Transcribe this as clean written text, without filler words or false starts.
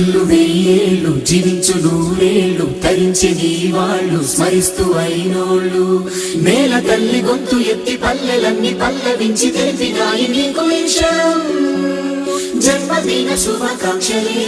వెయ్యేళ్ళు జీవించు నూరేళ్ళు తరించే నీ వాళ్ళు స్మరిస్తూ అయినోళ్ళు నేల తల్లి గొంతు ఎత్తి పల్లెలన్నీ పల్లవించి తెలిపినాయి నీకు ఈ క్షణం జన్మదిన శుభాకాంక్షలే